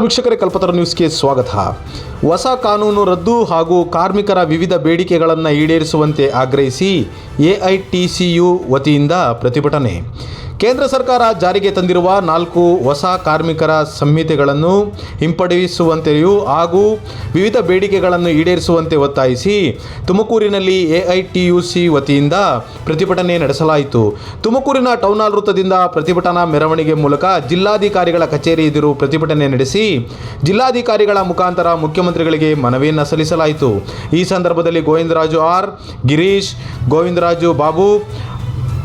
ವೀಕ್ಷಕರೇ, ಕಲ್ಪತರು ನ್ಯೂಸ್ಗೆ ಸ್ವಾಗತ. ಹೊಸ ಕಾನೂನು ರದ್ದು ಹಾಗೂ ಕಾರ್ಮಿಕರ ವಿವಿಧ ಬೇಡಿಕೆಗಳನ್ನು ಈಡೇರಿಸುವಂತೆ ಆಗ್ರಹಿಸಿ ಎಐಟಿಸಿಯು ವತಿಯಿಂದ ಪ್ರತಿಭಟನೆ. ಕೇಂದ್ರ ಸರ್ಕಾರ ಜಾರಿಗೆ ತಂದಿರುವ 4 ಹೊಸ ಕಾರ್ಮಿಕರ ಸಂಹಿತೆಗಳನ್ನು ಹಿಂಪಡೆಯುವಂತೆಯೂ ಹಾಗೂ ವಿವಿಧ ಬೇಡಿಕೆಗಳನ್ನು ಈಡೇರಿಸುವಂತೆ ಒತ್ತಾಯಿಸಿ ತುಮಕೂರಿನಲ್ಲಿ ಎಐಟಿಯುಸಿ ವತಿಯಿಂದ ಪ್ರತಿಭಟನೆ ನಡೆಸಲಾಯಿತು. ತುಮಕೂರಿನ ಟೌನ್ ಹಾಲ್ ವೃತ್ತದಿಂದ ಪ್ರತಿಭಟನಾ ಮೆರವಣಿಗೆ ಮೂಲಕ ಜಿಲ್ಲಾಧಿಕಾರಿಗಳ ಕಚೇರಿ ಎದುರು ಪ್ರತಿಭಟನೆ ನಡೆಸಿ ಜಿಲ್ಲಾಧಿಕಾರಿಗಳ ಮುಖಾಂತರ ಮುಖ್ಯಮಂತ್ರಿಗಳಿಗೆ ಮನವಿಯನ್ನು ಸಲ್ಲಿಸಲಾಯಿತು. ಈ ಸಂದರ್ಭದಲ್ಲಿ ಗೋವಿಂದರಾಜು ಆರ್, ಗಿರೀಶ್, ಗೋವಿಂದರಾಜು ಬಾಬು,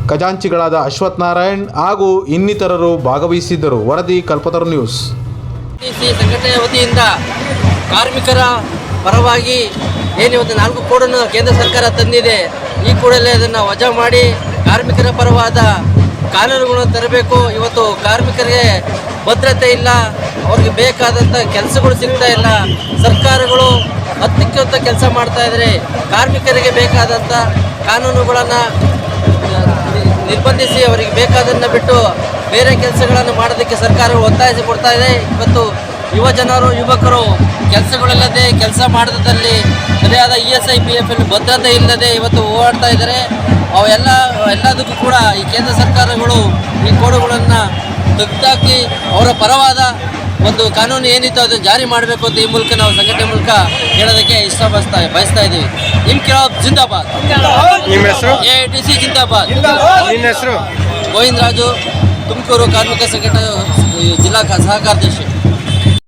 ಖಜಾಂಚಿಗಳಾದ ಅಶ್ವಥ್ ನಾರಾಯಣ್ ಹಾಗೂ ಇನ್ನಿತರರು ಭಾಗವಹಿಸಿದ್ದರು. ವರದಿ ಕಲ್ಪತರು ನ್ಯೂಸ್. ಸಂಘಟನೆಯ ವತಿಯಿಂದ ಕಾರ್ಮಿಕರ ಪರವಾಗಿ ಏನಿವತ್ತು 4 ಕೋಡನ್ನು ಕೇಂದ್ರ ಸರ್ಕಾರ ತಂದಿದೆ, ಈ ಕೂಡಲೇ ಅದನ್ನು ವಜಾ ಮಾಡಿ ಕಾರ್ಮಿಕರ ಪರವಾದ ಕಾನೂನುಗಳನ್ನು ತರಬೇಕು. ಇವತ್ತು ಕಾರ್ಮಿಕರಿಗೆ ಭದ್ರತೆ ಇಲ್ಲ, ಅವ್ರಿಗೆ ಬೇಕಾದಂಥ ಕೆಲಸಗಳು ಸಿಗ್ತಾ ಇಲ್ಲ. ಸರ್ಕಾರಗಳು ಹತ್ತಕ್ಕಿಂತ ಕೆಲಸ ಮಾಡ್ತಾ ಇದ್ದಾರೆ. ಕಾರ್ಮಿಕರಿಗೆ ಬೇಕಾದಂಥ ಕಾನೂನುಗಳನ್ನು ನಿರ್ಬಂಧಿಸಿ ಅವರಿಗೆ ಬೇಕಾದನ್ನು ಬಿಟ್ಟು ಬೇರೆ ಕೆಲಸಗಳನ್ನು ಮಾಡೋದಕ್ಕೆ ಸರ್ಕಾರಗಳು ಒತ್ತಾಯಿಸಿ ಕೊಡ್ತಾ ಇದೆ. ಇವತ್ತು ಯುವಕರು ಕೆಲಸಗಳಿಲ್ಲದೆ ಕೆಲಸ ಮಾಡೋದ್ರಲ್ಲಿ ಸರಿಯಾದ ESI PF ಭದ್ರತೆ ಇಲ್ಲದೆ ಇವತ್ತು ಓಡಾಡ್ತಾ ಇದ್ದಾರೆ. ಎಲ್ಲದಕ್ಕೂ ಕೂಡ ಈ ಕೇಂದ್ರ ಸರ್ಕಾರಗಳು ಈ ಕೋಡುಗಳನ್ನು ತೆಗೆದುಹಾಕಿ ಅವರ ಪರವಾದ ಒಂದು ಕಾನೂನು ಏನಿತ್ತು ಅದನ್ನು ಜಾರಿ ಮಾಡಬೇಕು ಅಂತ ಈ ಮೂಲಕ ನಾವು ಸಂಘಟನೆ ಮೂಲಕ ಹೇಳೋದಕ್ಕೆ ಬಯಸ್ತಾ ಇದ್ದೀವಿ. ಇನ್ಕಿಲಾಬ್ ಜಿಂದಾಬಾದ್. ನಿಮ್ಮ ಹೆಸರು? AITC ಜಿಂದಾಬಾದ್. ನಿನ್ನ ಹೆಸರು? ಗೋವಿಂದರಾಜು, ತುಮಕೂರು ಕಾರ್ಮಿಕ ಸಂಘಟನೆ ಜಿಲ್ಲಾ ಸಹಕಾರ್ಯದರ್ಶಿ.